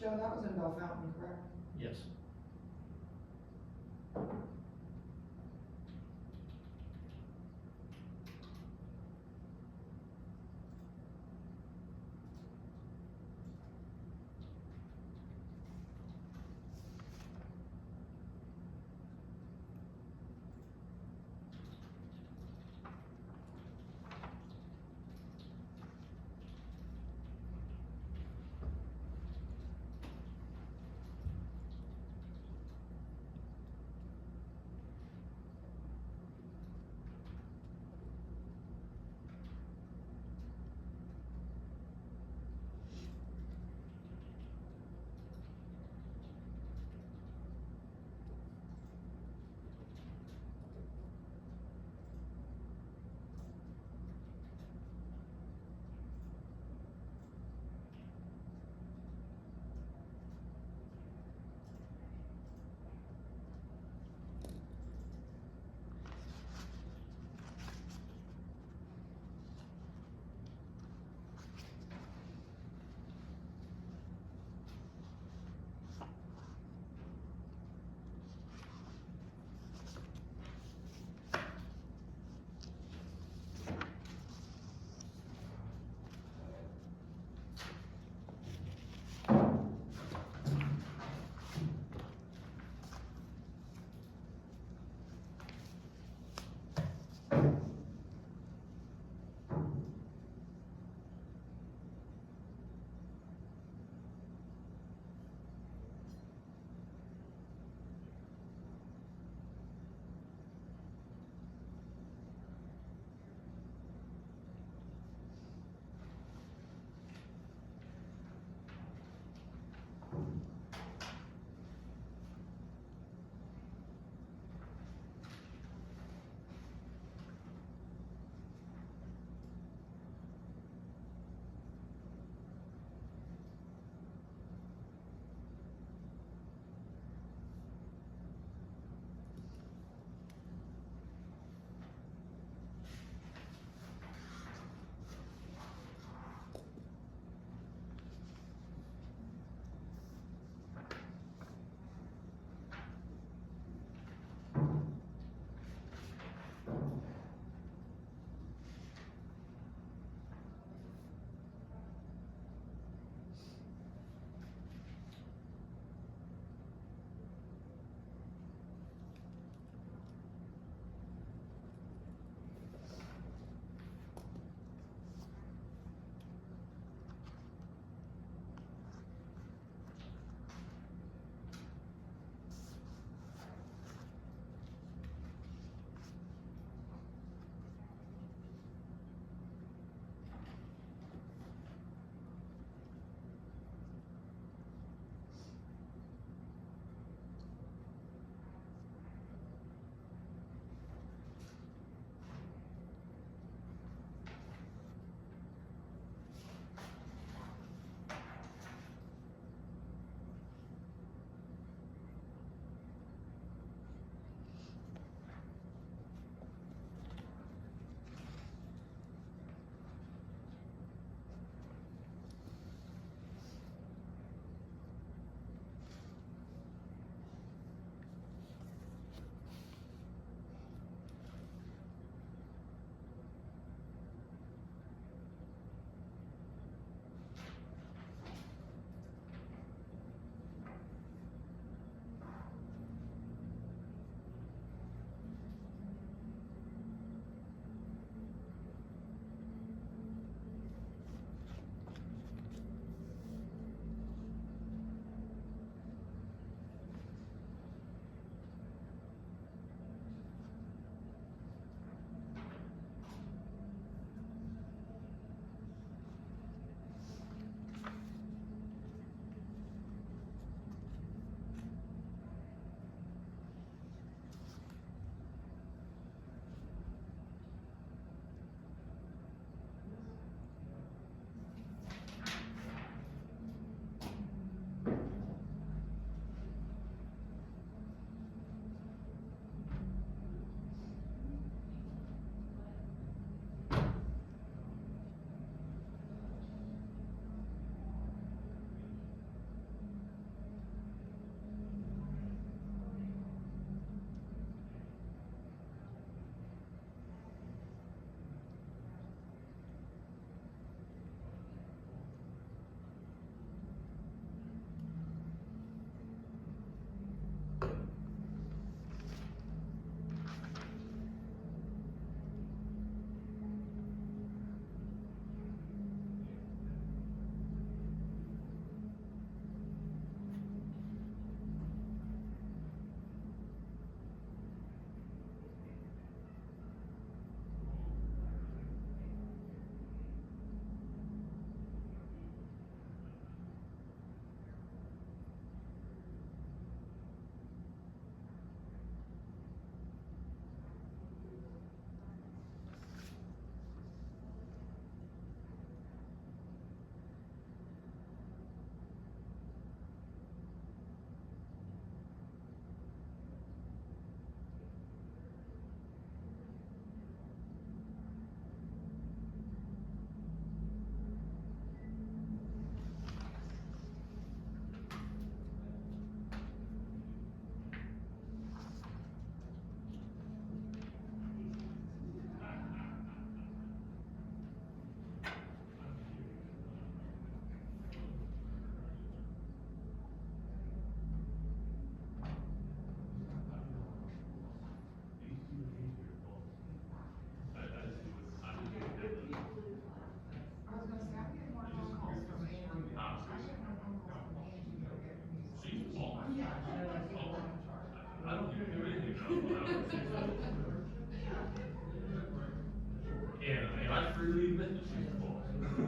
Joe, that was in Bell Fountain, correct? Yes.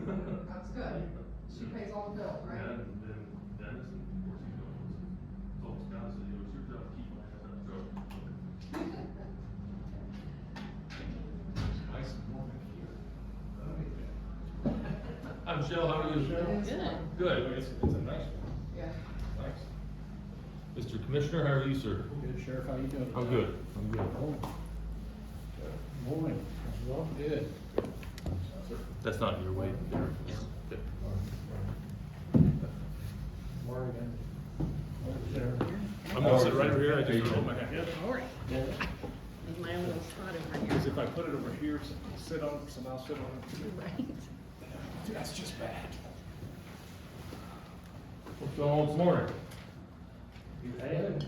That's good. She pays all the bills, Yeah, right? and then Dennis, and of course, he told Scott, said, it's your job to keep my ass out of trouble. Nice and warm in here. Hi, Michelle, how are you? It is Good. fun. Good. It's a nice one. Yeah. Nice. Mr. Commissioner, how are you, sir? Good, Sheriff, how you doing? I'm good, I'm good. Morning. Well, good. That's not your way. Morning. I'm gonna sit right over here, I just hold my hand. Yep. All right. There's my own little spot over Because here. if I put it over here, sit on, somehow sit on it. Right. That's just bad. What's going on this morning? Been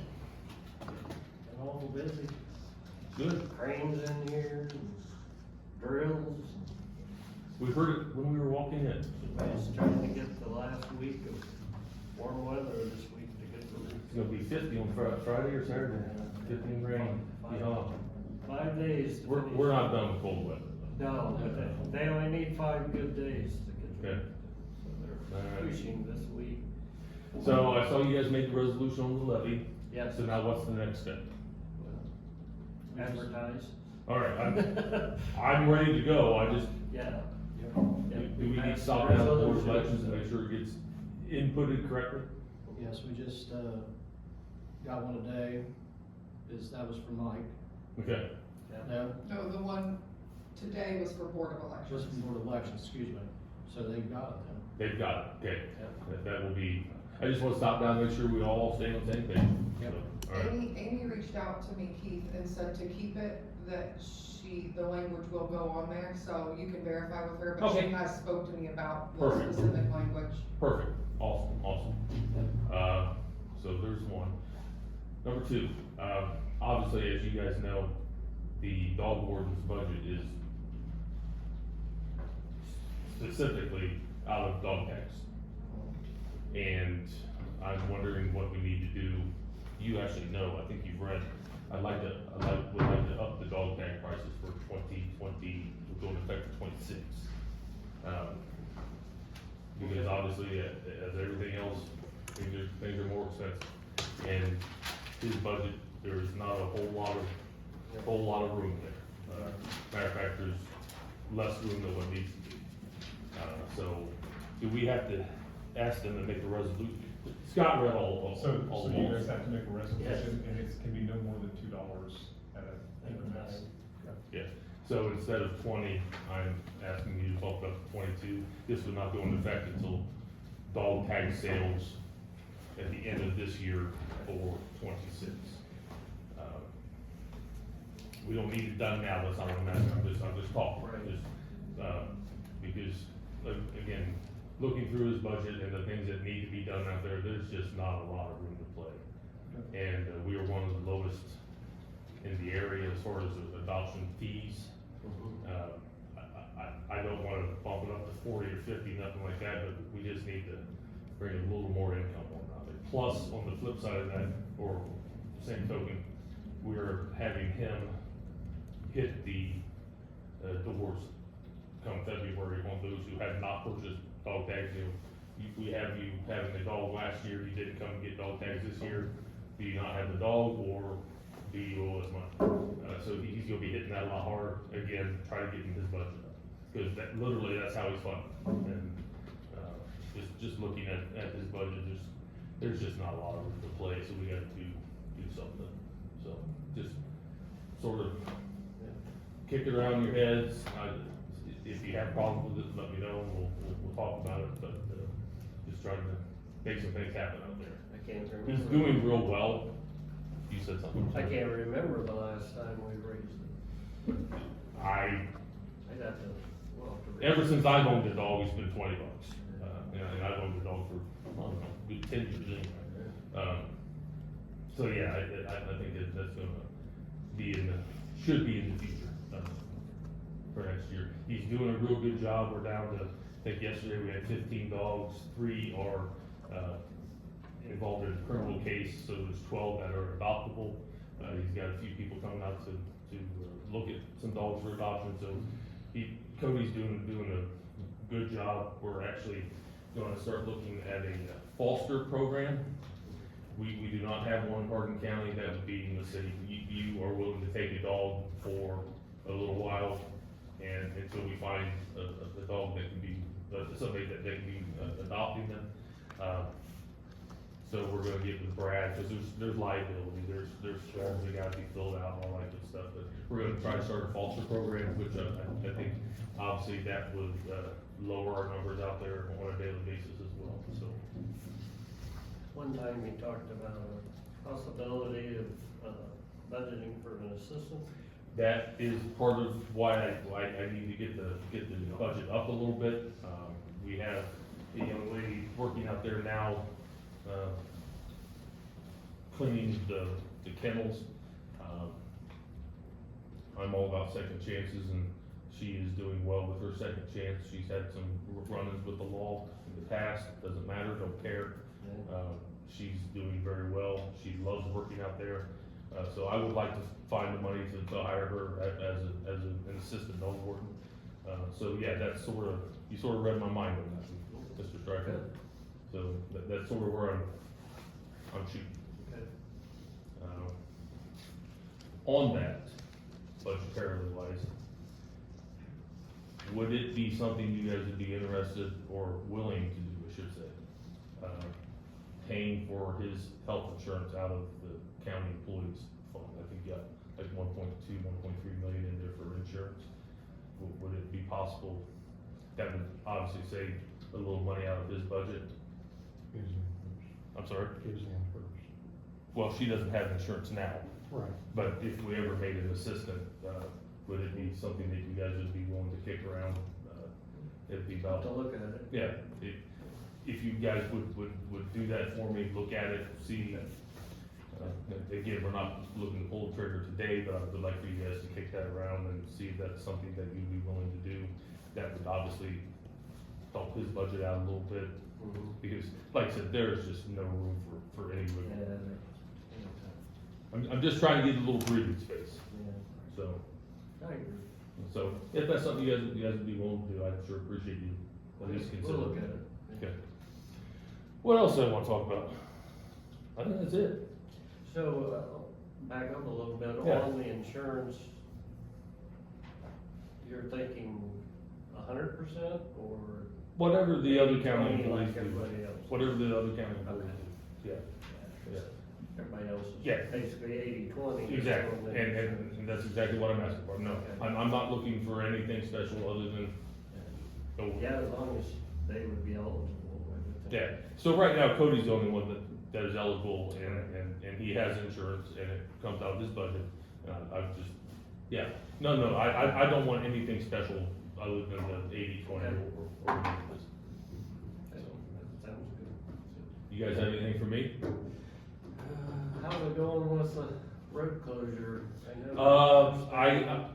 awful busy. Good. Cranes in here, drills. We heard it when we were walking in. Just trying to get the last week of warm weather this week to get the. It's gonna be 50 on Friday or Saturday, 50 in rain, yeah. 5 days. to finish. We're not done with cold weather. No, but they only need 5 good days to get Okay. through. So they're Alright. pushing this week. So I saw you guys made the resolution on the levy. Yes. So now what's the next step? Advertise. All right, I'm ready to go, I just, Yeah. do we need to stop down the board of elections and make sure it gets inputted correctly? Yes, we just, got one today, that was for Mike. Okay, No, No, the one today was for Board of Elections. just for Board of Elections, excuse me. So they got it then. they've got it, okay. Yep. That will be, I just wanna stop down, and make sure we all stay on the same page. Yep. So, all right. Amy reached out to me, Keith, and said to keep it, that the language will go on there, so you can verify with her, but Okay. she has spoke to me about the Perfect. specific language. Perfect, awesome. So there's one. Number two, obviously, as you guys know, the dog warden's budget is specifically out of dog tax. And I'm wondering what we need to do. You actually know, I think you've read, would like to up the dog tag prices for 2020, going effect for 26. Because obviously, as everything else, things are more expensive. And his budget, there is not a whole lot of room there. Matter of fact, there's less room than what needs to be. So, do we have to ask them to make a resolution? Scott read all So you laws. guys have to make a Yes. resolution, and it can be no more than $2 at a. Yeah, so instead of 20, I'm asking you to bump it up to 22. This would not go into effect until dog tag sales at the end of this year for 26. We don't need it done now, that's not what I'm asking, I'm just talking. Right. Just, because, again, looking through his budget and the things that need to be done out there, there's just not a lot of room to play. And we are one of the lowest in the area as far as the adoption fees. I don't wanna bump it up to 40 or 50, nothing like that, but we just need to bring a little more income on it. Plus, on the flip side of that, or same token, we're having him hit the doors come February on those who have not purchased dog tags. We have you having the dog last year, you didn't come and get dog tags this year, do you not have the dog, or do you owe us money? So he's gonna be hitting that a lot harder, again, try to get in his budget up, because literally, that's how he's funded. And, just looking at his budget, there's just not a lot of room to play, so we gotta do something. So, just sort of kick it around your heads. If you have problems with it, let me know, and we'll talk about it, but, just trying to make some things happen out there. I can't remember. He's doing real well. You said something. I can't remember the last time we raised it. I, I'd have to, well. ever since I've owned a dog, it's been $20. And I've owned a dog for, I don't know, good 10 years anyway. So yeah, I think that's gonna be should be in the future, for next year. He's doing a real good job. We're down to, I think yesterday we had 15 dogs, 3 are, involved in a criminal case, so there's 12 that are adoptable. He's got a few people coming out to look at some dogs for adoption, so Cody's doing a good job. We're actually gonna start looking at a foster program. We do not have one in Hardin County. That would be in the city. You are willing to take a dog for a little while, and until we find a dog that can be, somebody that can be adopting them. So we're gonna get with Brad, cause there's liability, there's forms that gotta be filled out, and all that good stuff, but we're gonna try to start a foster program, which I think obviously that would, lower our numbers out there on a daily basis as well, so. One time we talked about a possibility of budgeting for an assistant. That is part of why I need to get the budget up a little bit. We have a young lady working out there now, cleaning the kennels. I'm all about second chances, and she is doing well with her second chance. She's had some run-ins with the law in the past, doesn't matter, don't care. She's doing very well, she loves working out there, so I would like to find the money to hire her as an assistant dog warden. So yeah, that's you sort of read my mind on that, Mr. Stryker. So that's sort of where I'm shooting. Okay. On that, budgetarily wise, would it be something you guys would be interested or willing to do, I should say? Paying for his health insurance out of the county employees fund? I think you got like 1.2, 1.3 million in there for insurance. Would it be possible? That would obviously save a little money out of his budget. I'm sorry? Well, she doesn't have insurance now. Right. But if we ever made an assistant, would it be something that you guys would be willing to kick around? It'd be about. To look at it. Yeah, if you guys would do that for me, look at it, see. Again, we're not looking to pull the trigger today, but I would like for you guys to kick that around and see if that's something that you'd be willing to do. That would obviously help his budget out a little bit. Because, like I said, there's just no room for any wiggle. I'm just trying to get a little breathing space, so. I agree. So, if that's something you guys would be willing to do, I'd sure appreciate you at least We'll considering. look at it. Okay. What else do I wanna talk about? I think that's it. So, back up a little bit, Yeah. on the insurance, you're thinking 100% or? Whatever the other county 80-20 employees like do, everybody else? whatever the other county employees do, yeah, yeah. Everybody else is Yeah. basically 80-20. Exactly, and that's exactly what I'm asking for. No, I'm not looking for anything special other than. Yeah, as long as they would be eligible. Yeah, so right now Cody's the only one that is eligible and he has insurance and it comes out of his budget. I've just, yeah, no, I don't want anything special other than the 80-20 or this. That sounds good. You guys have anything for me? How's it going with the road closure? I know.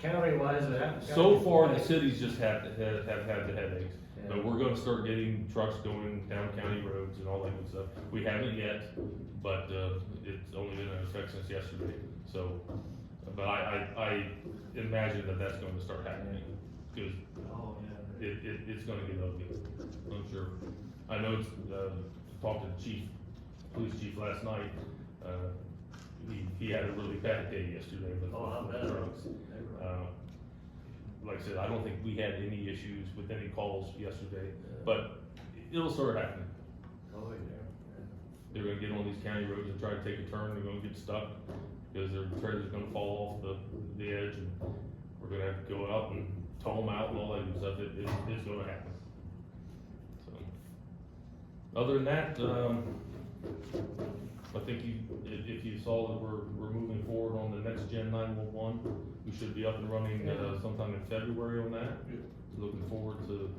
County-wise, it happened. So far, the cities just have had the headaches, but Yeah. we're gonna start getting trucks going down county roads and all that good stuff. We haven't yet, but, it's only been in effect since yesterday, so, but I imagine that that's gonna start happening, because Oh, yeah. it's gonna get ugly, I'm sure. I know it's, talked to the police chief last night, he had a really bad day yesterday with Oh, I bet. the trucks. Like I said, I don't think we had any issues with any calls yesterday, but it'll start happening. Oh, yeah. They're gonna get on these county roads and try to take a turn, they're gonna get stuck, because their trailer's gonna fall off the edge, and we're gonna have to go out and tow them out and all that good stuff, it's gonna happen. So, other than that, I think if you saw that we're moving forward on the NextGen 911, we should be up and running, sometime in February on that. Looking forward to,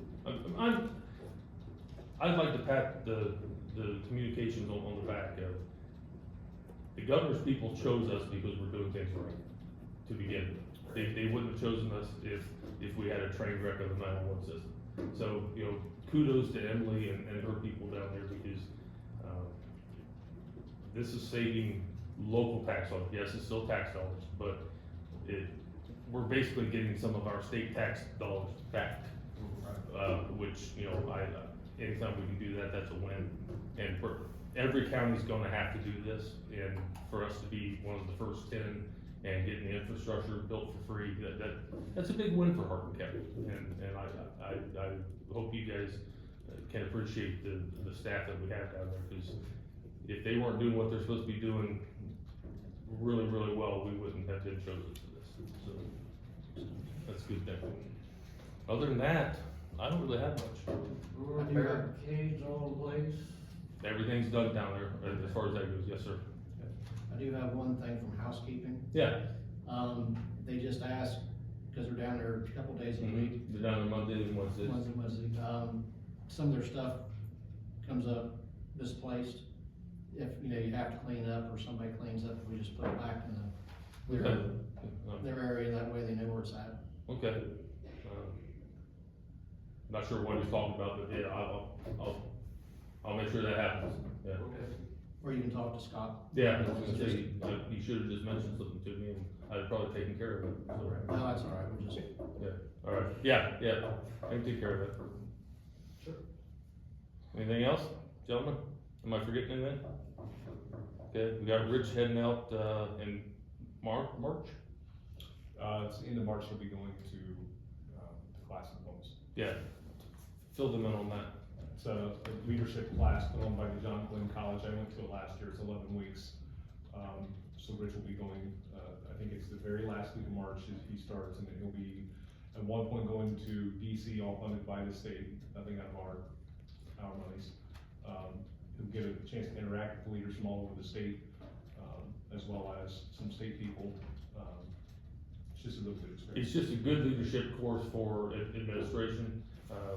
I'd like to pat the communications on the back of, the governor's people chose us because we're doing things right, to begin with. They wouldn't have chosen us if we had a train wreck of the 911 system. So, kudos to Emily and her people down there, because, this is saving local tax dollars. Yes, it's still tax dollars, but we're basically getting some of our state tax dollars back which, you know, anytime we can do that, that's a win. And every county's gonna have to do this, and for us to be one of the first 10 and getting the infrastructure built for free, that's a big win for Hardin County. And I hope you guys can appreciate the staff that we have down there, because if they weren't doing what they're supposed to be doing really, really well, we wouldn't have been chosen for this. So, that's a good thing. Other than that, I don't really have much. Barricades all in place. Everything's done down there, as far as that goes, yes, sir. I do have one thing from housekeeping. Yeah. They just asked, because they're down there a couple days a week, They're down there Monday and Wednesday. Wednesday, some of their stuff comes up misplaced. If, you know, you have to clean up or somebody cleans up, we just put it back in Okay. their area, that way they know where it's at. Okay. Not sure what he's talking about, but yeah, I'll make sure that happens, yeah. Okay. Or you can talk to Scott. Yeah, I was gonna say, he should've just mentioned something to me, and I'd probably taken care of it, so. No, that's all right, we'll just, Yeah, all right, yeah, I can take care of it. Sure. Anything else, gentlemen? Am I forgetting anything? Okay, we got Rich heading out, in March? It's the end of March, he'll be going to, the class of homes. Yeah, fill them in on that. It's a leadership class put on by the John Glenn College. I went to it last year. It's 11 weeks. So Rich will be going, I think it's the very last week of March he starts, and then he'll be at one point going to DC, all funded by the state, nothing out of our monies. He'll get a chance to interact with leaders from all over the state, as well as some state people. It's just a really good experience. It's just a good leadership course for administration.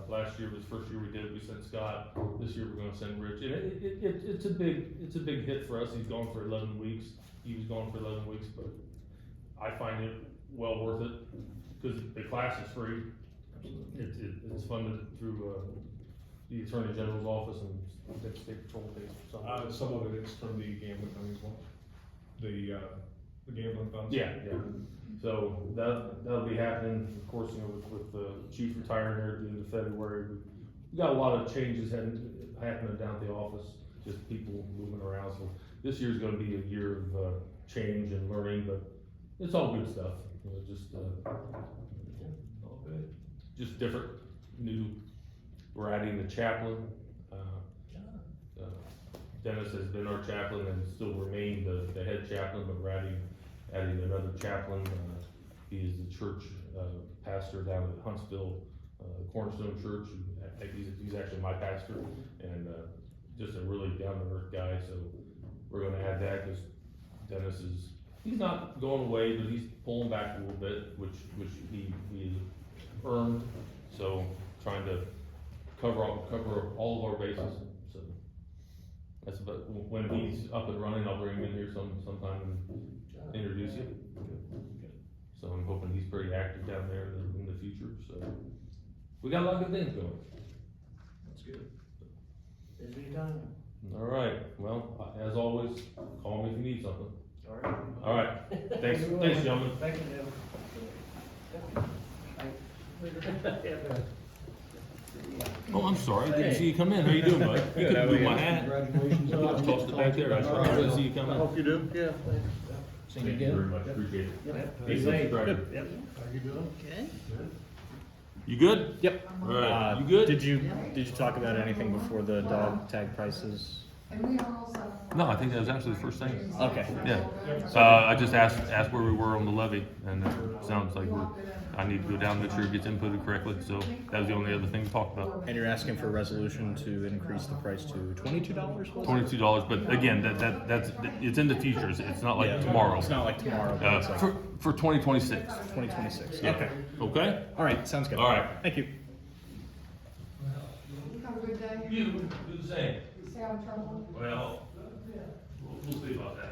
Last year was the first year we did it, we sent Scott. This year we're gonna send Rich. And it's a big hit for us. He's gone for 11 weeks. He was gone for 11 weeks, but I find it well worth it, because the class is free. It's funded through, the Attorney General's office and the state patrol pays for some. Some of it is from the gambling fund as well. The gambling funds. Yeah. So that'll be happening, of course, you know, with the chief retiring here at the end of February. We got a lot of changes happening down at the office, just people moving around. So this year's gonna be a year of, change and learning, but it's all good stuff, you know, just, All good. just different, new, we're adding the chaplain. Dennis has been our chaplain and still remain the head chaplain, but we're adding another chaplain. He is the church, pastor down at Huntsville, Cornerstone Church. He's actually my pastor, and, just a really down-to-earth guy, so we're gonna add that, cause Dennis he's not going away, but he's pulling back a little bit, which he earned, so trying to cover all of our bases, so. That's about, when he's up and running, I'll bring him in here sometime and introduce you. So I'm hoping he's pretty active down there in the future, so. We got a lot of good things going. That's good. Busy time. All right, well, as always, call me if you need something. All right. All right, thanks, gentlemen. Thank you, Jim. Oh, I'm sorry, I didn't see you come in. How you doing, bud? You could move my hat. Congratulations. I tossed it back there. I didn't see you come in. you do, yeah. See you Thank you again. very much, appreciate it. Yep. Be safe, driver. How you doing? Good. You good? Yep. All right, you good? Did you talk about anything before the dog tag prices? And we are also. No, I think that was actually the first thing. Okay. Yeah. I just asked where we were on the levy, and it sounds like I need to go down and make sure it gets inputted correctly, so that was the only other thing to talk about. And you're asking for a resolution to increase the price to $22? $22, but again, that's, it's in the future, it's not like tomorrow. It's not like tomorrow, but it's like For 2026. 2026. Yeah. Okay. Okay? All right, sounds good. All right. Thank you. Have a good day. You, do the same. Stay out of trouble. Well, we'll see about that.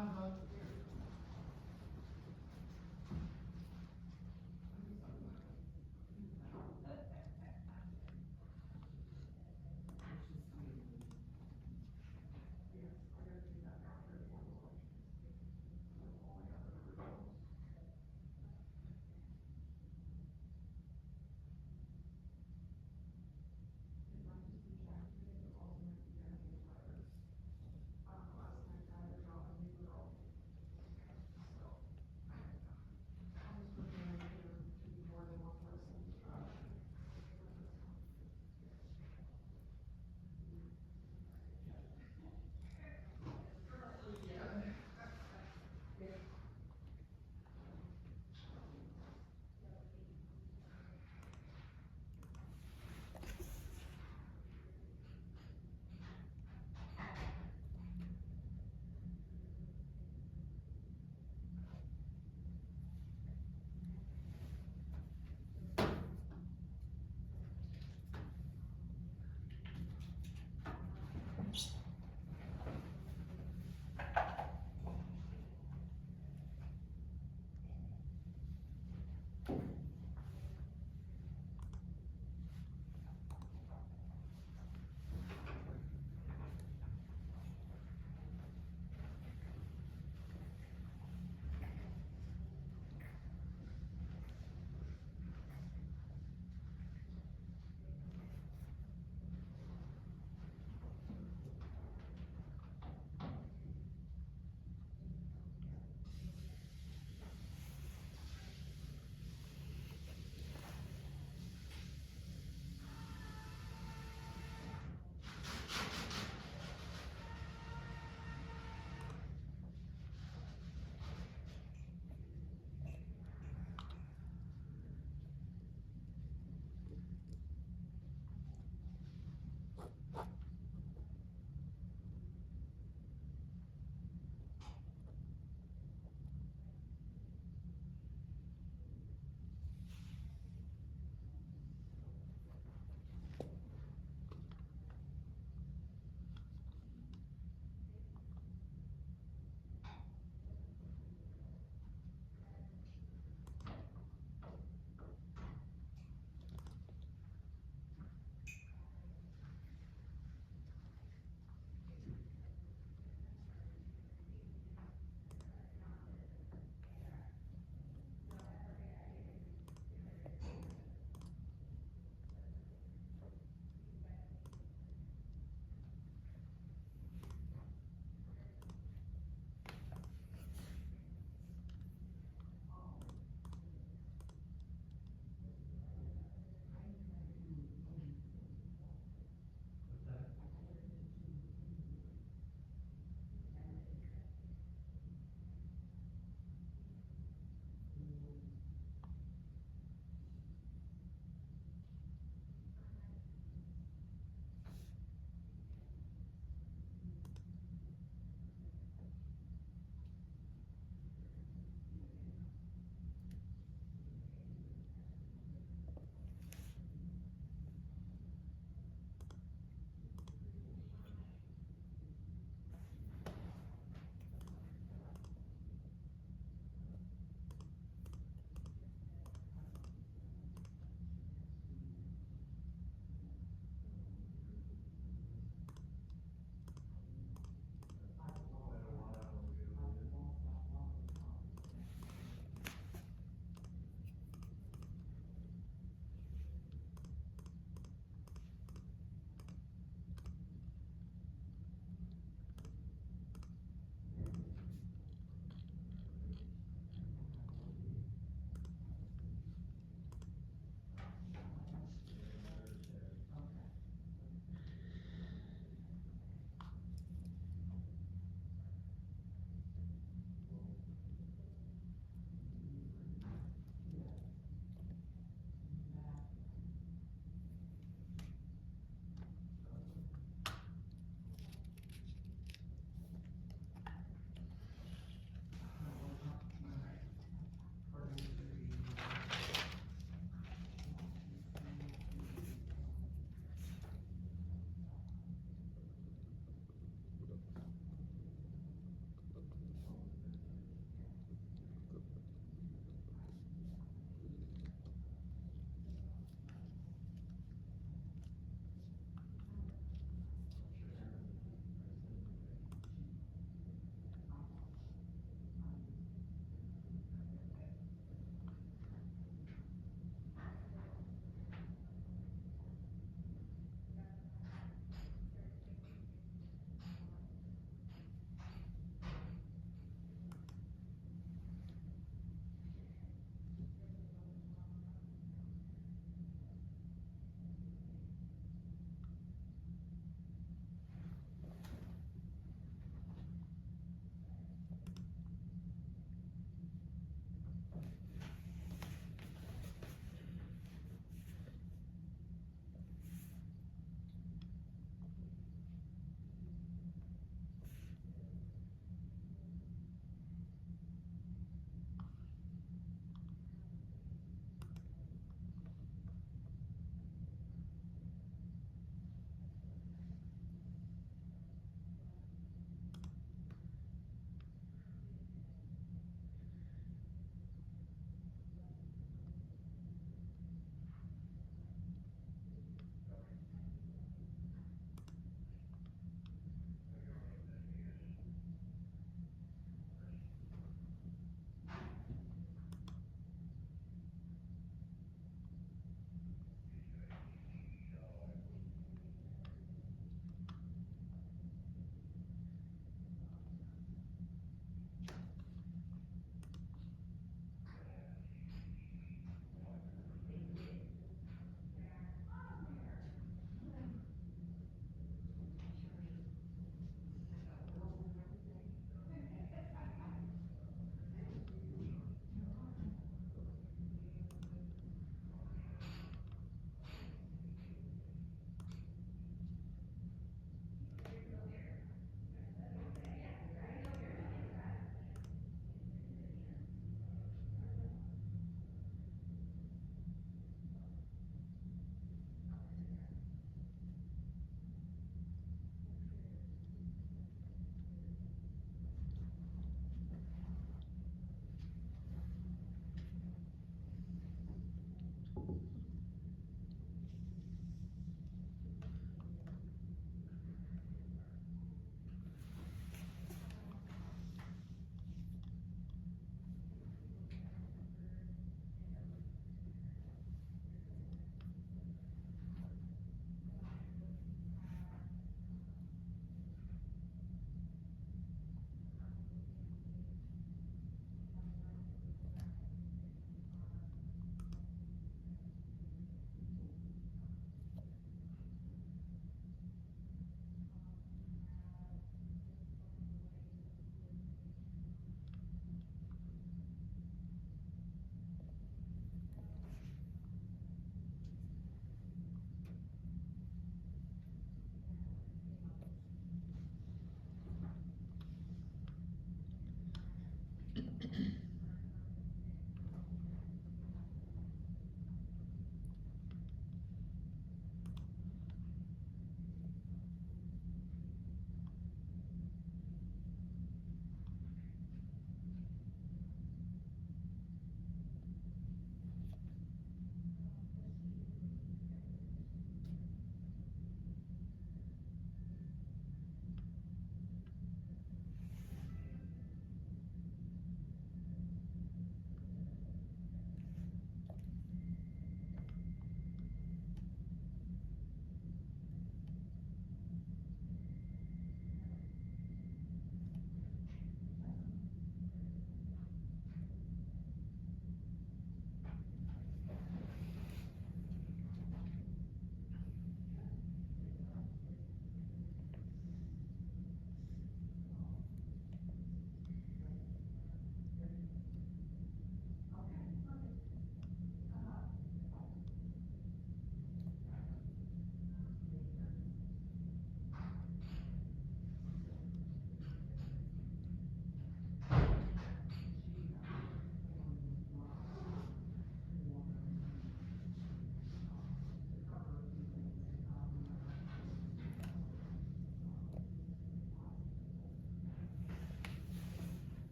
Uh-huh.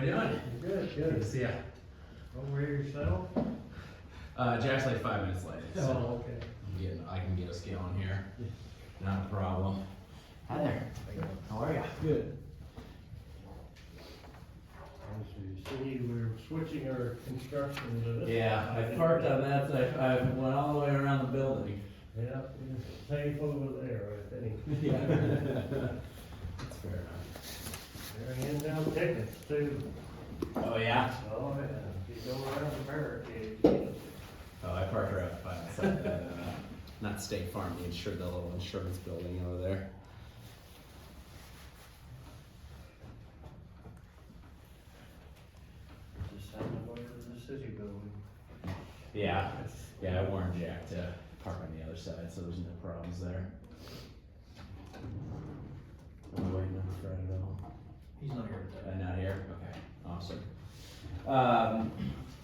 you doing? Good, Good to good. see ya. Over here yourself? Jack's like 5 minutes late, so Oh, okay. I can get us going here. Not a problem. Hi there. How are ya? Good. As you see, we're switching our construction to this. Yeah, I parked on that side. I went all the way around the building. Yeah, it's safe over there, I think. Yeah. That's fair enough. They're handing out tickets too. Oh, yeah? Oh, yeah, if you go around the barricade. Oh, I parked right by myself. Not State Farm, the little insurance building over there. Just send them over to the city building. Yeah, I warned Jack to park on the other side, so there's no problems there. Am I waiting on Fred at all? He's not here today. Not here? Okay, awesome.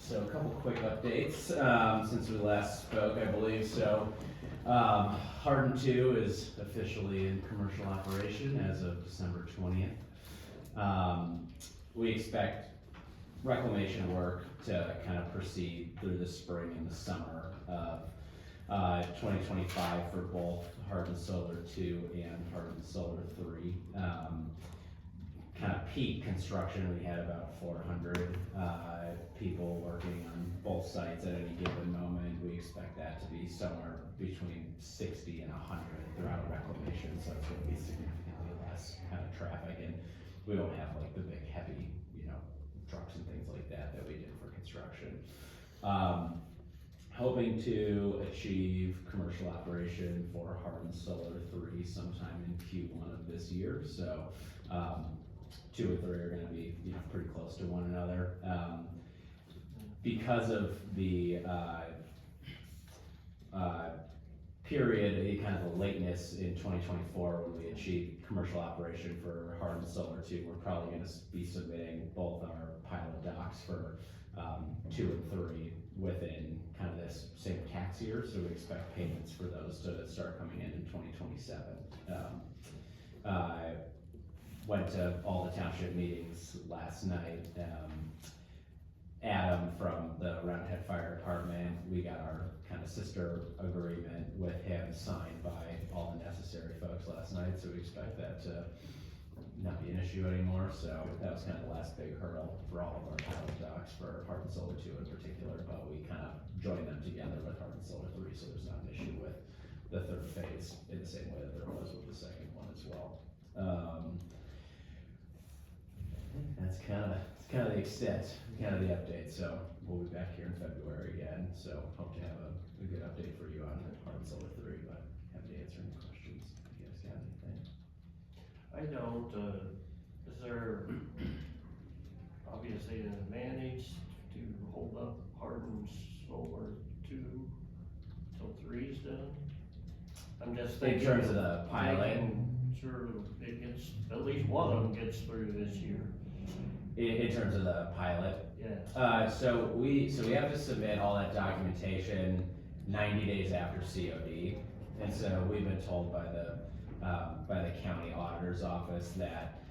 So a couple quick updates, since we last spoke, I believe. So, Hardin 2 is officially in commercial operation as of December 20th. We expect reclamation work to kind of proceed through the spring and the summer of 2025 for both Hardin Solar 2 and Hardin Solar 3. Kind of peak construction, we had about 400 people working on both sites at any given moment. We expect that to be somewhere between 60 and 100 throughout reclamation, so it's going to be significantly less kind of traffic, and we won't have like the big heavy, trucks and things like that we did for construction. Hoping to achieve commercial operation for Hardin Solar 3 sometime in Q1 of this year. So 2 and 3 are going to be pretty close to one another. Because of the period, kind of the lateness in 2024 when we achieved commercial operation for Hardin Solar 2, we're probably going to be submitting both our pilot docs for 2 and 3 within kind of this same tax year, so we expect payments for those to start coming in 2027. I went to all the township meetings last night. Adam from the Roundhead Fire Department, we got our kind of sister agreement with him signed by all the necessary folks last night, so we expect that to not be an issue anymore. So that was kind of the last big hurdle for all of our pilot docs for Hardin Solar 2 in particular, but we kind of joined them together with Hardin Solar 3, so there's not an issue with the third phase in the same way that there was with the second one as well. That's kind of the extent, kind of the update. So we'll be back here in February again. So hope to have a good update for you on Hardin Solar 3, but happy to answer any questions if you guys got anything. I don't, is there obviously an advantage to hold up Hardin Solar 2 till 3's done? I'm just thinking. In terms of the pilot? making Sure, it gets, at least one of them gets through this year. In terms of the pilot? Yeah. So we have to submit all that documentation 90 days after COD. And so we've been told by the county auditor's office that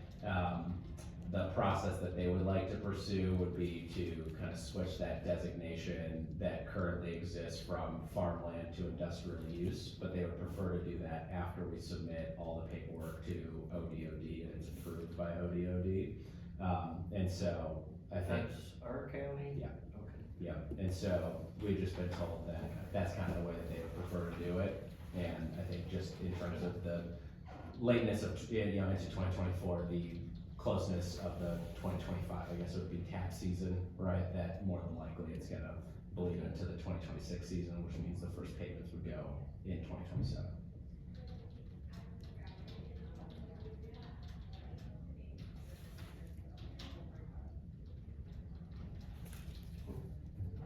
the process that they would like to pursue would be to kind of switch that designation that currently exists from farmland to industrial use, but they would prefer to do that after we submit all the paperwork to ODOD and it's approved by ODOD. And so I think That's our county? Yeah. Okay. yeah, and so we've just been told that that's kind of the way that they would prefer to do it. And I think just in terms of the lateness of, into 2024, the closeness of the 2025, I guess it would be tax season, right? That more than likely it's gonna bleed into the 2026 season, which means the first payments would go in 2027.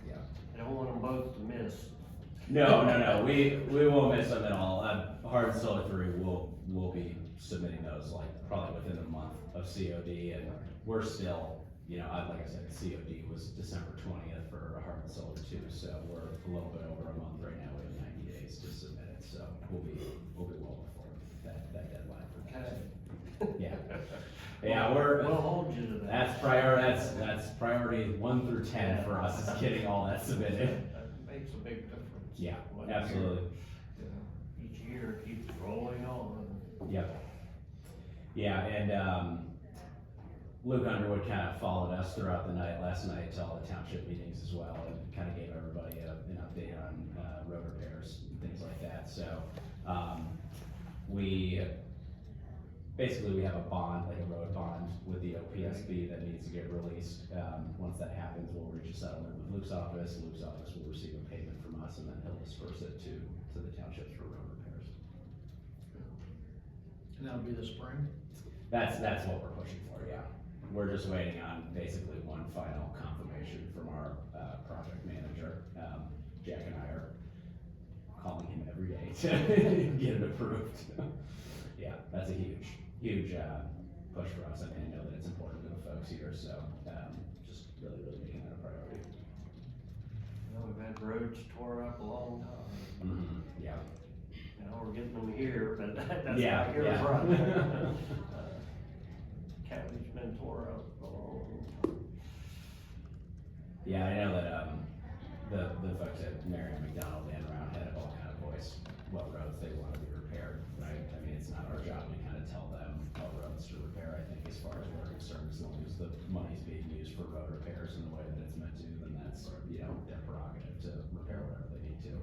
Yeah. I don't want them both to miss. No, we won't miss them at all. Hardin Solar 3 will be submitting those like probably within a month of COD, and we're still, like I said, COD was December 20th for Hardin Solar 2, so we're a little bit over a month right now. We have 90 days to submit it, so we'll be well before that deadline for that. Okay. Yeah. Yeah, we're, We'll hold you to that. that's priority 1 through 10 for us, is getting all that submitted. That makes a big difference. Yeah, When absolutely. Each year it keeps rolling on. Yep. Yeah, and, Luke Underwood kind of followed us throughout the night, last night, to all the township meetings as well, and kind of gave everybody an update on, road repairs and things like that, so, basically, we have a bond, like a road bond with the OPSB that needs to get released. Once that happens, we'll reach a settlement with Luke's office will receive a payment from us, and then he'll disperse it to the townships for road repairs. And that'll be the spring? That's what we're pushing for, yeah. We're just waiting on basically one final confirmation from our, project manager. Jack and I are calling him every day to get it approved. Yeah, that's a huge push for us. I mean, I know that it's important to the folks here, so, just really making that a priority. We've had roads tore up a long time. Mm-hmm, yeah. Now we're getting them here, but that's Yeah, not your yeah. front. County's been tore up a long time. Yeah, I know that, the folks at Marion McDonald and Roundhead have all kind of voiced what roads they want to be repaired, right? I mean, it's not our job to kind of tell them what roads to repair. I think as far as we're concerned, as long as the money's being used for road repairs in the way that it's meant to, then that's, their prerogative to repair whatever they need to.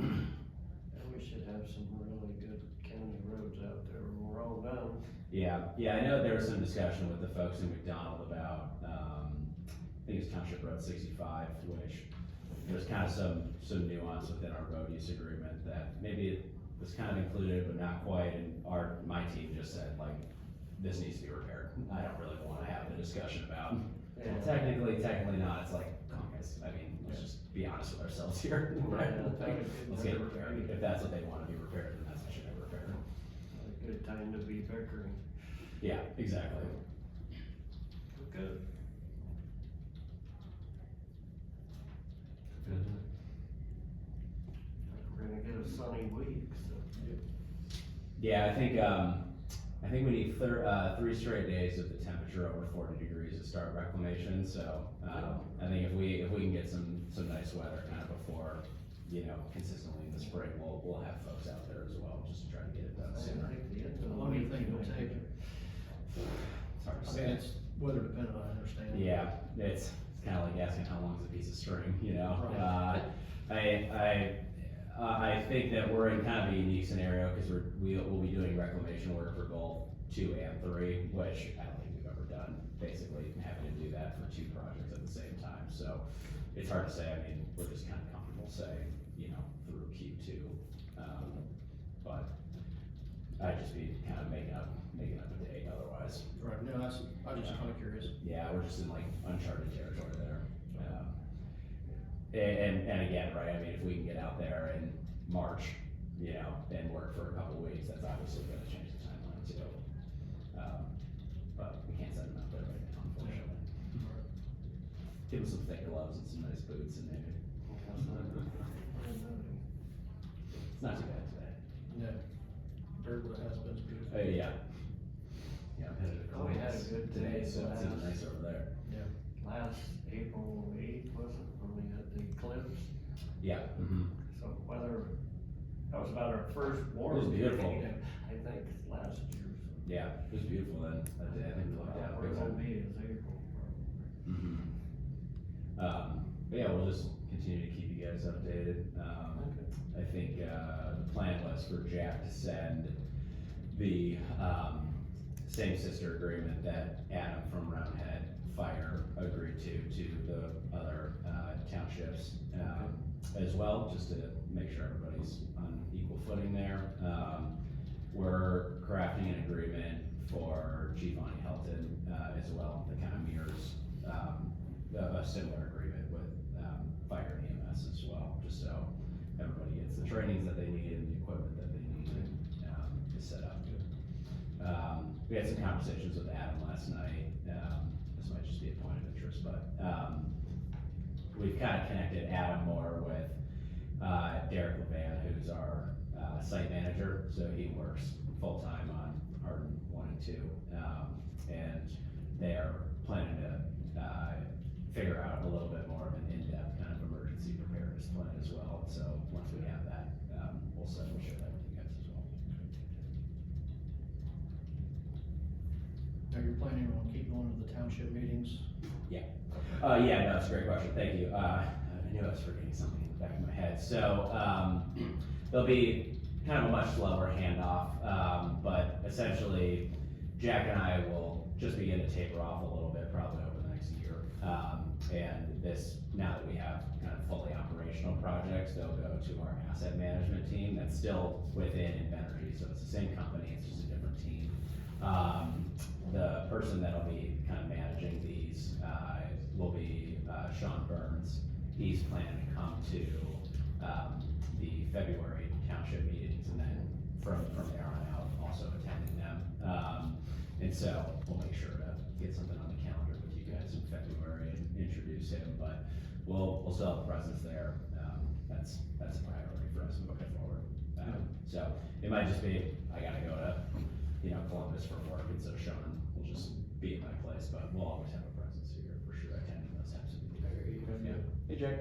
And we should have some really good county roads out there when we're all done. Yeah, I know there was some discussion with the folks in McDonald about, I think it's Township Road 65, which there's kind of some nuance within our road use agreement that maybe it was kind of included, but not quite, and my team just said, like, this needs to be repaired. I don't really want to have the discussion about, Yeah. technically not, it's like, come on guys, I mean, let's just be honest with ourselves here. Like, let's get it repaired. If that's what they want to be repaired, then that's what should be repaired. A good time to be bickering. Yeah, exactly. Good. We're gonna get a sunny week, so. Yeah, I think we need 3 straight days of the temperature over 40 degrees to start reclamation, so, I think if we can get some nice weather kind of before, consistently in the spring, we'll have folks out there as well, just to try to get it done sooner. How long do you think it'll take? It's hard to I say. mean, it's weather dependent, I understand. Yeah, it's kind of like asking how long is a piece of string, Right. I think that we're in kind of a unique scenario, because we'll be doing reclamation work for both 2 and 3, which I don't think we've ever done, basically having to do that for 2 projects at the same time, so it's hard to say. I mean, we're just kind of comfortable saying, through Q2, but I'd just be kind of making up a date otherwise. Right, no, I was just kind of curious. Yeah, we're just in like uncharted territory there. And again, right, I mean, if we can get out there in March, and work for a couple of weeks, that's obviously gonna change the timeline too. But we can't send them out there right now, unfortunately. Give them some thick gloves and some nice boots and maybe. It's not too bad today. Yeah. Dirt with has-been's beautiful. Yeah. Yeah, I'm headed to Oh, we had a Columbus good today, day so it's even last- nice over there. Yeah. Last April 8th, was it, when we had the eclipse? Yeah, mm-hmm. So that was about our first warm. It was beautiful. day, I think, last year. Yeah, it was beautiful then, that day. I think we looked out. Where it's gonna be is April. Mm-hmm. But yeah, we'll just continue to keep you guys updated. I think, the plan was for Jack to send the, same sister agreement that Adam from Roundhead Fire agreed to the other, townships, as well, just to make sure everybody's on equal footing there. We're crafting an agreement for Chief Ani Helton, as well, that kind of mirrors, a similar agreement with, fire and EMS as well, just so everybody gets the trainings that they need and the equipment that they need, to set up. We had some conversations with Adam last night, this might just be a point of interest, but, we've kind of connected Adam more with, Derek Levan, who's our, site manager, so he works full-time on Hardin 1 wanting to. And they are planning to, figure out a little bit more of an in-depth kind of emergency preparedness plan as well. So once we have that, we'll share that with you guys as well. Are you planning on keep going to the township meetings? Yeah, no, that's a great question, thank you. I knew I was forgetting something in the back of my head. So, there'll be kind of a much slower handoff, but essentially, Jack and I will just begin to taper off a little bit, probably over the next year. And this, now that we have kind of fully operational projects, they'll go to our asset management team that's still within Invernergy, so it's the same company, it's just a different team. The person that'll be kind of managing these, will be, Sean Burns. He's planning to come to, the February township meetings, and then from there on out, also attending them. And so we'll make sure to get something on the calendar with you guys in February and introduce him, but we'll still have a presence there. That's a priority for us moving forward. So it might just be, I gotta go to, Columbus for work, and so Sean will just be at my place, but we'll always have a presence here for sure, attending those types of meetings. Yeah. Hey, Jack.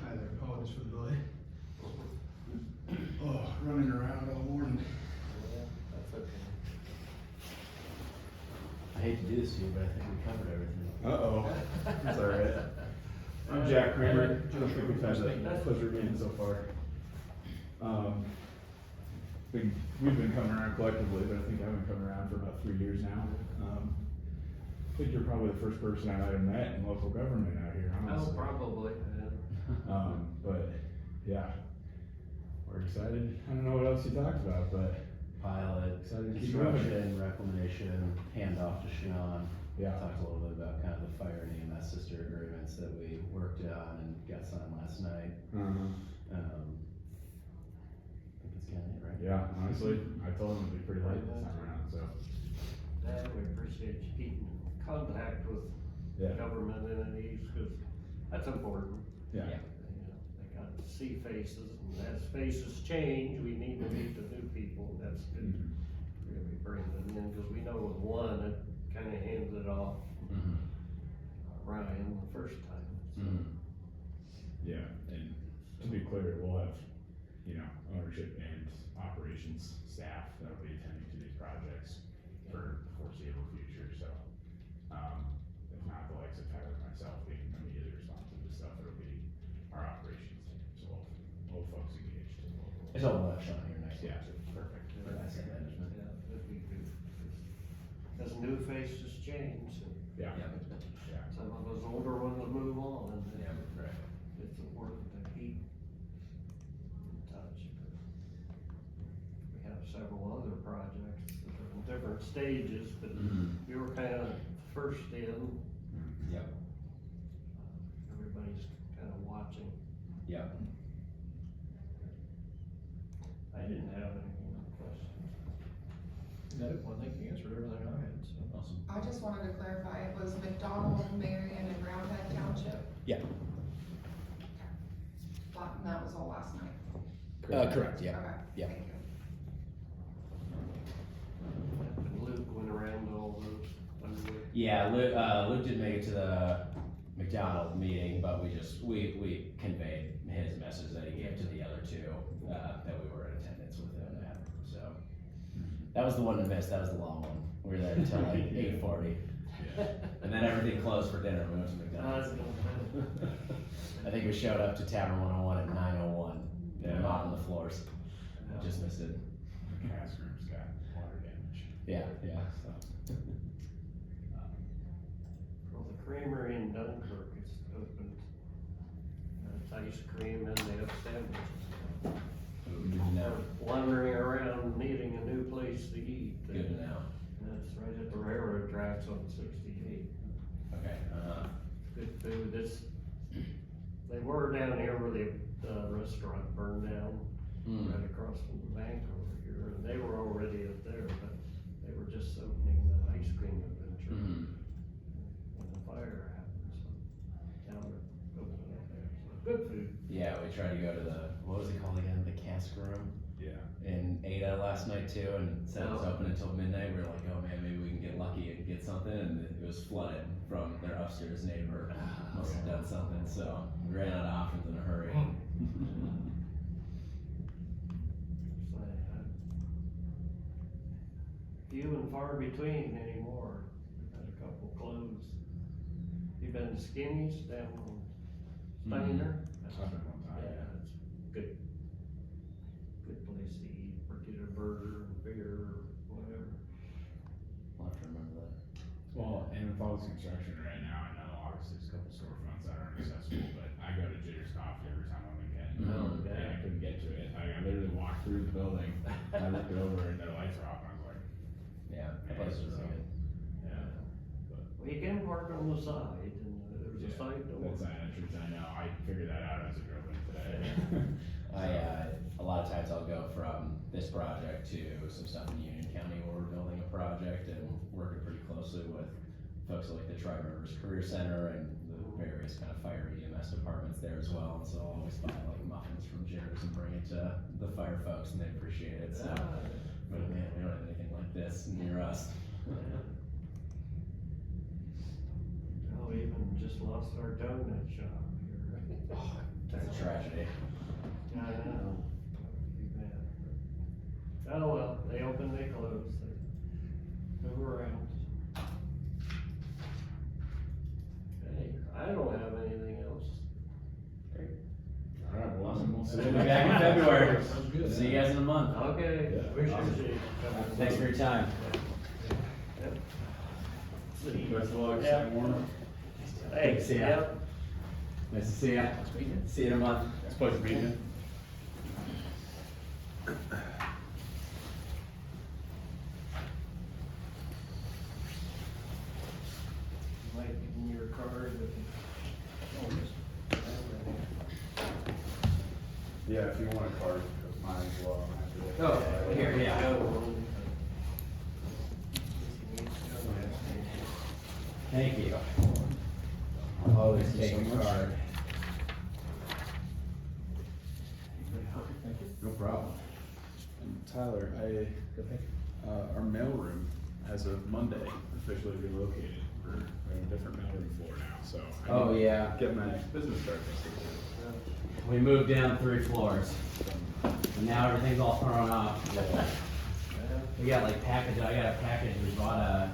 Hi there, apologies for the delay. Oh, running around all morning. That's okay. I hate to do this to you, but I think we covered everything. Uh-oh, that's all right. I'm Jack Kramer. I don't think we've had the pleasure of meeting so far. We've been coming around collectively, but I think I've been coming around for about 3 years now. I think you're probably the first person I might have met in local government out here, honestly. Oh, probably, yeah. But yeah, we're excited. I don't know what else you talked about, but Pilot, excited to keep moving. construction, reclamation, handoff to Sean. Yeah. Talked a little bit about kind of the fire and EMS sister agreements that we worked on and got signed last night. I think that's kind of it, right? Yeah, honestly, I told him it'd be pretty late this time around, so. And we appreciate you keeping in contact with Yeah. government entities, because that's important. Yeah. They got to see faces, and as faces change, we need to meet the new people, and that's good. Really bring them in, because we know with one, it kind of hands it off Ryan the first time. Yeah, and to be clear, we'll have, ownership and operations staff that'll be attending to these projects for the foreseeable future, so. If not the likes of Tyler and myself being immediately responsible to stuff, it'll be our operations team, so we'll folks engaged. It's all about Sean here next week. Yeah, too. perfect. For asset management. Yeah, that'd be good. As new faces change, and Yeah, Yeah. yeah, some of those older ones will move on, and Yeah, right. it's important to keep in touch. We have several other projects that are in different stages, but we were kind of first in. Yep, Everybody's kind of watching. yep. I didn't have any more questions. No, I think you answered everything I had, so. Awesome. I just wanted to clarify, it was McDonald, Marion, and Round Head Township. Yeah. That was all last night. Correct, yeah. Okay, Yeah. thank you. And Luke went around to all those. Yeah, Luke didn't make it to the McDonald meeting, but we conveyed his message that he gave to the other two, that we were in attendance with him at, so. That was the one to miss, that was the long one, we were there until like 8:40. And then everything closed for dinner, we went to McDonald's. I think we showed up to Tavern 101 at 9:01, and mopping the floors, just missed it. the cast room's got water damage. Yeah, so. Well, the creamery in Dunkirk is opened. It's ice cream and they have sandwiches. Good to know. Wandering around needing a new place to eat. Good to know. And it's right at the railroad tracks on 68. Okay, Good food. They were down here where the restaurant burned down, right across from the bank over here. And they were already up there, but they were just opening the ice cream adventure. When the fire happened, so now they're opening up there. So good food. Yeah, we tried to go to the, what was it called again, the cask room? Yeah. In Ada last night too, and said it was open until midnight. We were like, oh man, maybe we can get lucky and get something, and it was flooded from their upstairs neighbor. Must have done something, so we ran out of options in a hurry. Few and far between anymore. We've had a couple closed. You've been to Skinny's down on Steiner? I've been one time. Yeah, it's good. Good place to eat, or get a burger, beer, or whatever. I'll have to remember that. Well, and with all this construction right now, I know obviously there's a couple storefronts that aren't accessible, but I go to Jitter's Coffee every time I'm weekend. Oh, And yeah. I couldn't get to it. I literally walked through the building, I looked over and their lights were off, and I was like, Yeah, that place was really good. yeah. But, Well, you can park on the side, and there's a yeah, side door. that's an entrance, I know, I figured that out as I drove in today. A lot of times I'll go from this project to some stuff in Union County where we're building a project and working pretty closely with folks like the Tri-Rivers Career Center and the various kind of fire EMS departments there as well. And so I'll always buy like muffins from Jitters and bring it to the fire folks, and they appreciate it. So, but man, we don't have anything like this near us. Oh, we even just lost our donut shop here. That's a tragedy. I know. Too bad. Oh, well, they open, they close, they move around. Hey, I don't have anything else. Alright, well, we'll see. We'll be back in February. Sounds good. See you guys in a month. Okay, Yeah. we Awesome. appreciate you coming. Thanks for your time. Yep. Best of luck, Yeah. Sam Warner. Hey, See ya. yep. Nice to see you. See you in a month. It's a pleasure meeting you. Might give me your card, but. Yeah, if you want a card, mine as well. Oh, here, yeah. Thank you. Always take a card. No problem. And Tyler, our mailroom as of Monday officially relocated. We're in a different mailroom floor now, so. I Oh, need to yeah. Get my business card fixed. We moved down 3 floors. And now everything's all thrown off. We got like package, I got a package, we bought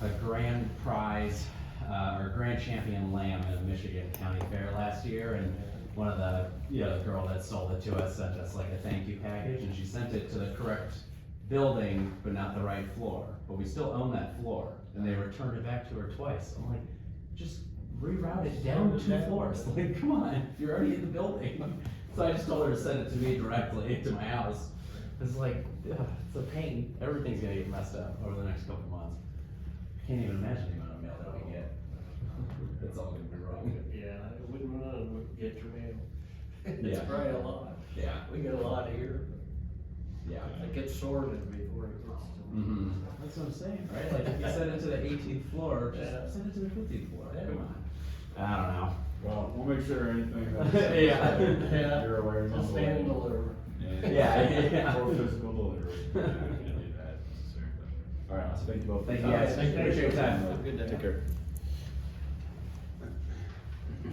a grand prize, or grand champion lamb at a Michigan County Fair last year, and one of the, the girl that sold it to us sent us like a thank you package, and she sent it to the correct building, but not the right floor. But we still own that floor, and they returned it back to her twice. I'm like, just reroute it down 2 floors, like, come on, you're already in the building. So I just told her to send it to me directly to my house. It's like, ugh, it's a pain. Everything's gonna get messed up over the next couple months. I can't even imagine the amount of mail that we get. It's all gonna be wrong. Yeah, I wouldn't wanna get your mail. Yeah. It's probably a lot. Yeah, We get a lot here. yeah. It gets sorted before it gets to. Mm-hmm. That's what I'm saying, right? Like, if you send it to the 18th floor, just send it to the 15th floor. Come on. I don't know. Well, we'll make sure anything Yeah. Yeah. you're aware of. Just stand and deliver. Yeah. Or physical delivery. Yeah, we can do that. All right, so thank you both. Thank you guys. Appreciate your time. Have a good day. Take care. So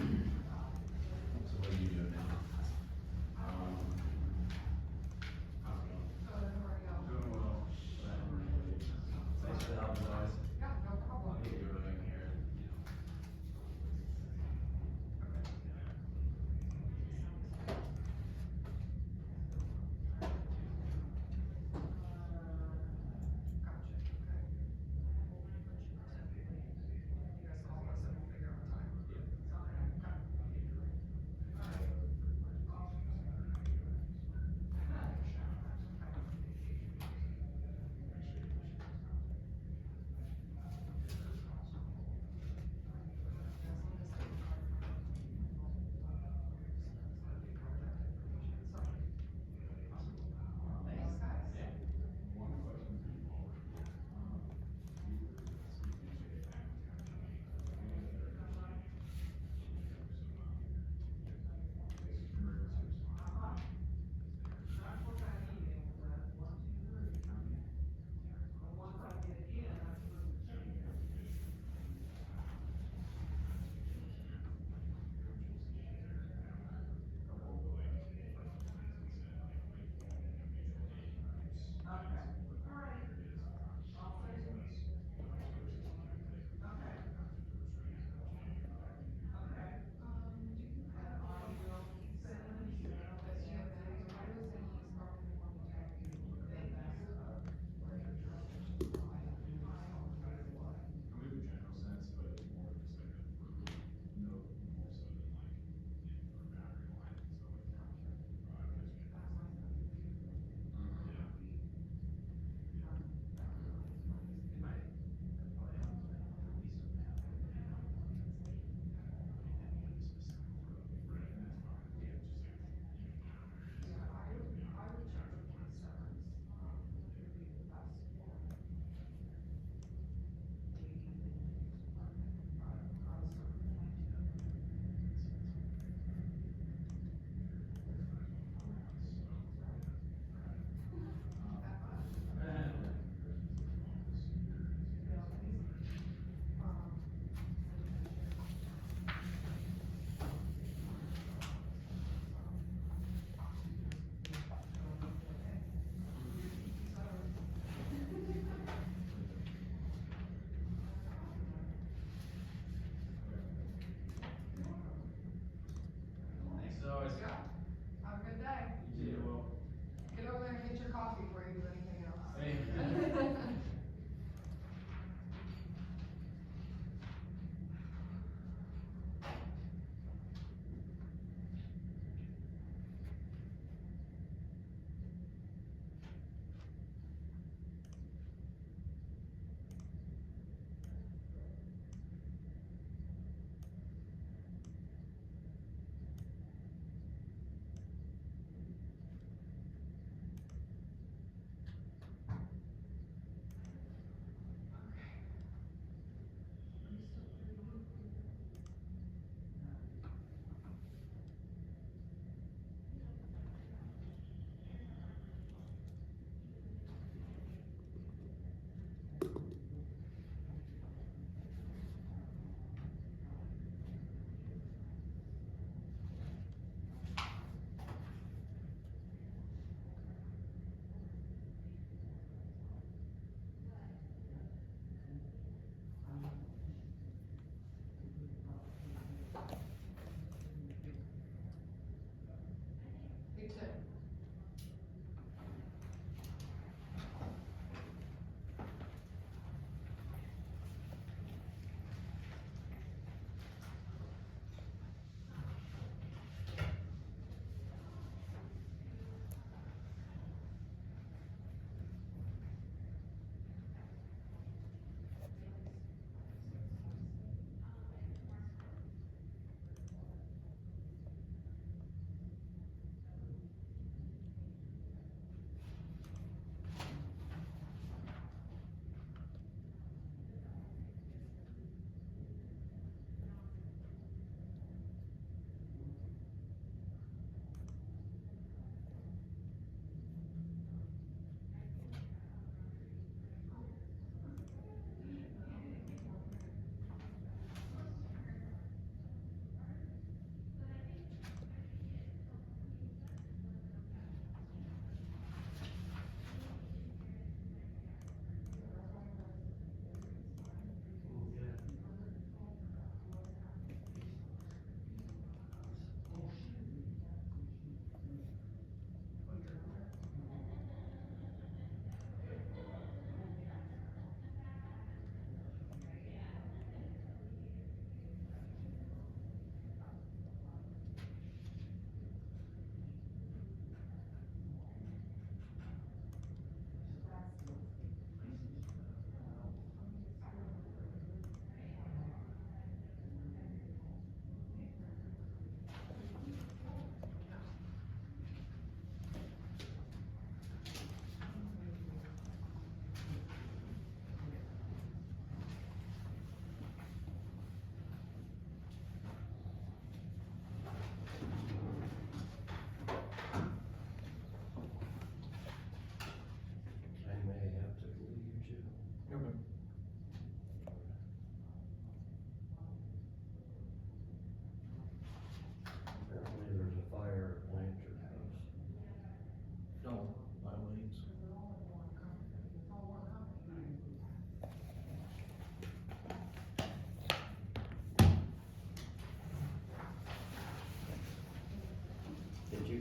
what are you doing now? Thanks for the help, guys. Yeah, no problem. I'll get you moving here. Gotcha, okay.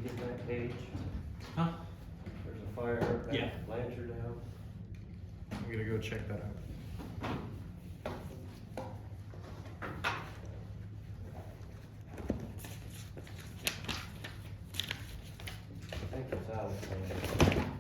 get that page? Huh? There's a fire at Yeah. Blanchard House. I'm gonna go check that out. I think it's Alexander.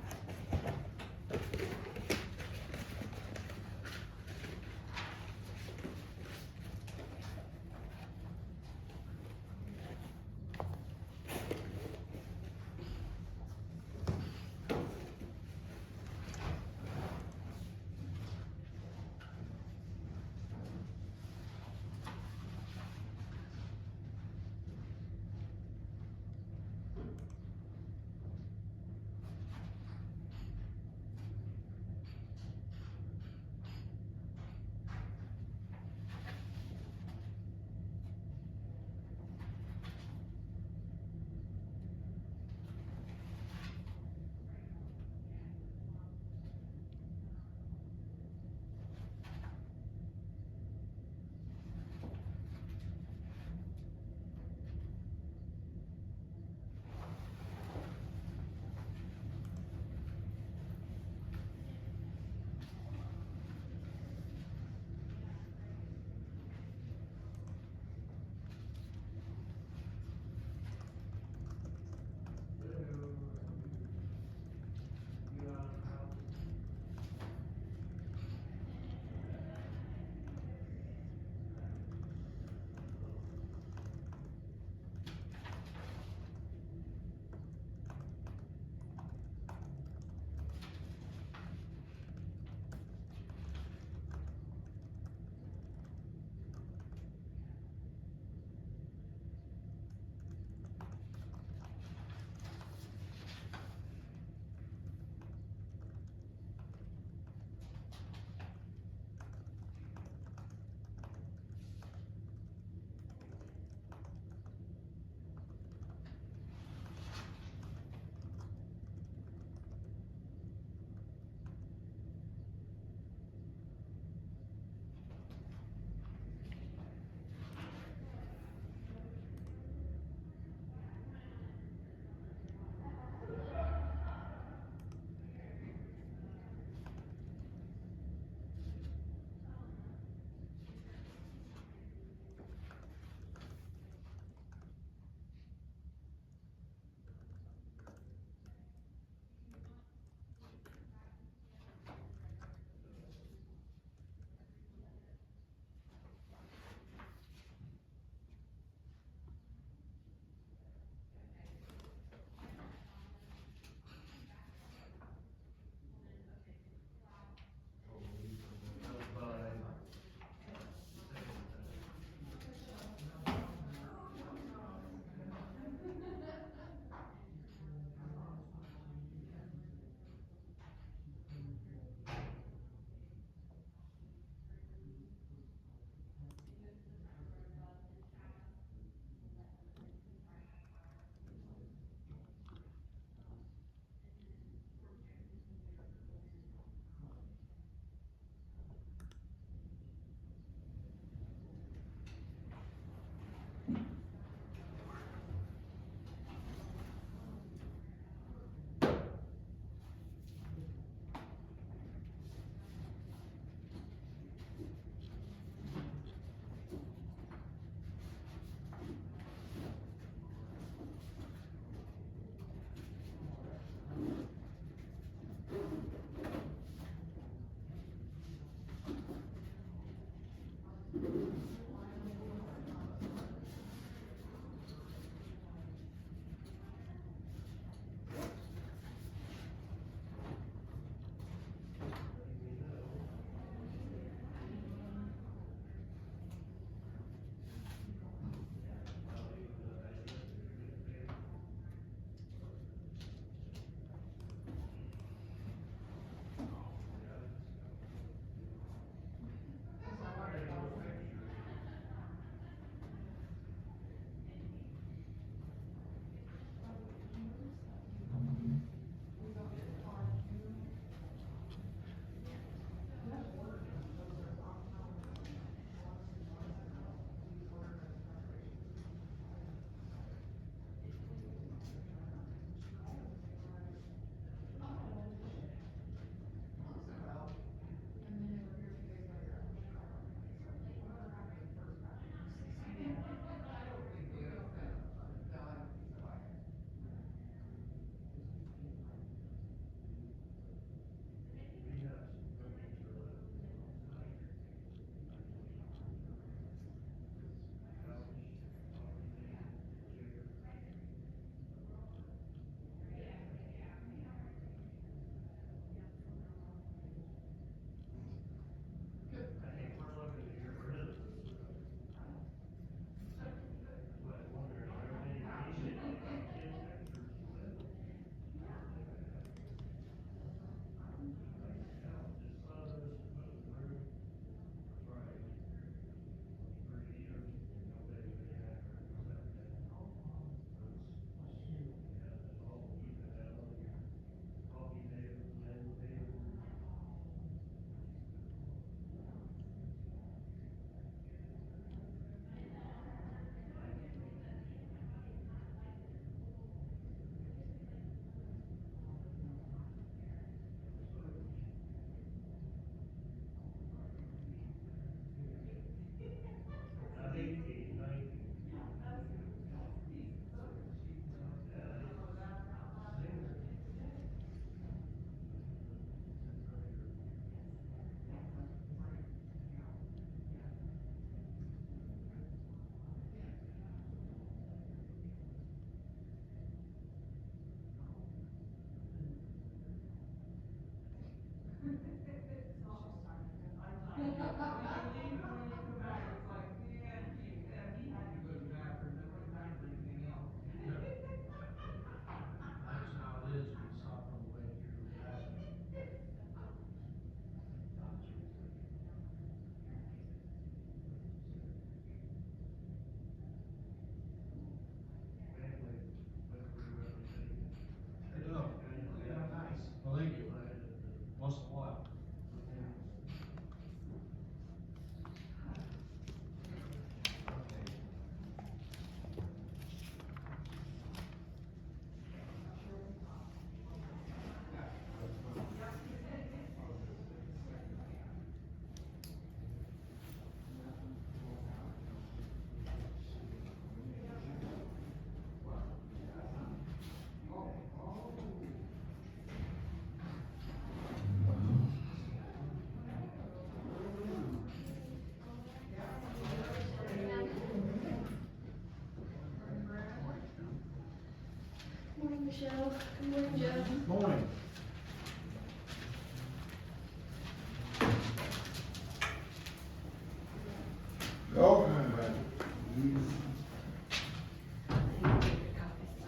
Michelle. Good morning, Jeff. Morning.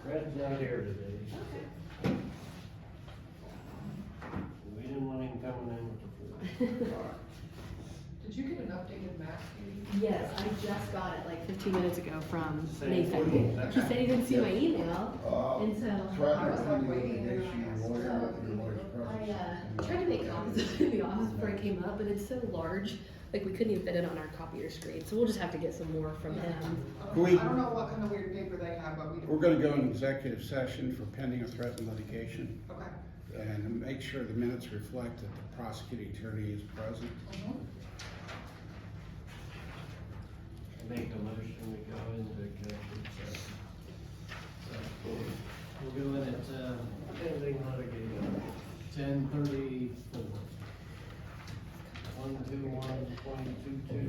Fred's not here today. We didn't want him coming in with the floor. Did you get an updated map, Katie? Yes, I just got it like 15 minutes ago from Same Nathan. thing. He said he didn't see my email, and so I was like waiting and I tried to make copies of it in the office before I came up, but it's so large, like we couldn't even fit it on our copier screen, so we'll just have to get some more from him. I don't know what kind of weird paper they have, but we. We're gonna go into executive session for pending or threatened litigation, Okay. and make sure the minutes reflect that the prosecuting attorney is present. Make a motion to go into executive session. We'll go in at, Pending litigation. 10:34. 121.22.